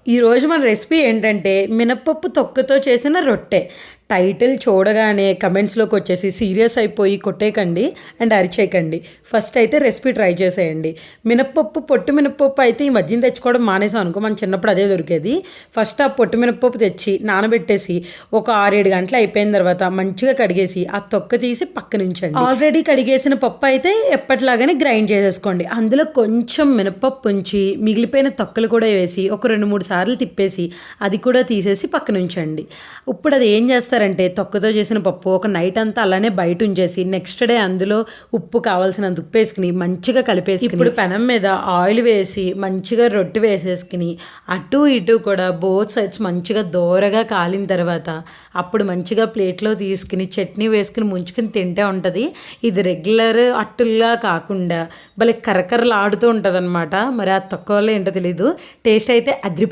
ఈరోజు మన రెసిపీ ఏంటంటే మినపప్పు తొక్కతో చేసిన రొట్టె. టైటిల్ చూడగానే కమెంట్స్లోకి వచ్చేసి సీరియస్ అయిపోయి కొట్టేయకండి అండ్ అరిచేయకండి. ఫస్ట్ అయితే రెసిపీ ట్రై చేసేయండి. మినపప్పు పొట్టు మినపప్పు అయితే ఈ మధ్యన తెచ్చుకోవడం మానేసాం అనుకో, మన చిన్నప్పుడు అదే దొరికేది. ఫస్ట్ ఆ పొట్టు మినపప్పు తెచ్చి నానబెట్టేసి ఒక 6-7 గంటలు అయిపోయిన తర్వాత మంచిగా కడిగేసి ఆ తొక్క తీసి పక్కన ఉంచండి. ఆల్రెడీ కడిగేసిన పప్పు అయితే ఎప్పటిలాగానే గ్రైండ్ చేసేసుకోండి. అందులో కొంచెం మినపప్పు ఉంచి మిగిలిపోయిన తొక్కలు కూడా వేసి ఒక 2-3 సార్లు తిప్పేసి అది కూడా తీసేసి పక్కన ఉంచండి. ఇప్పుడు అది ఏం చేస్తారంటే తొక్కతో చేసిన పప్పు ఒక నైట్ అంతా అలానే బయట ఉంచేసి నెక్స్ట్ డే అందులో ఉప్పు కావాల్సినంత ఉప్పు వేసుకుని మంచిగా కలిపేసి ఇప్పుడు పెనం మీద ఆయిల్ వేసి మంచిగా రొట్టె వేసేసుకుని అటు ఇటు కూడా బోత్ సైడ్స్ మంచిగా దోరగా కాలిన తర్వాత అప్పుడు మంచిగా ప్లేట్లో తీసుకుని చట్నీ వేసుకుని ముంచుకుని తింటే ఉంటుంది. ఇది రెగ్యులర్ అట్టుల్లా కాకుండా భలే కరకరలాడుతూ ఉంటుంది అనమాట. మరి ఆ తొక్క వల్ల ఏంటో తెలీదు, టేస్ట్ అయితే అదిరిపోయి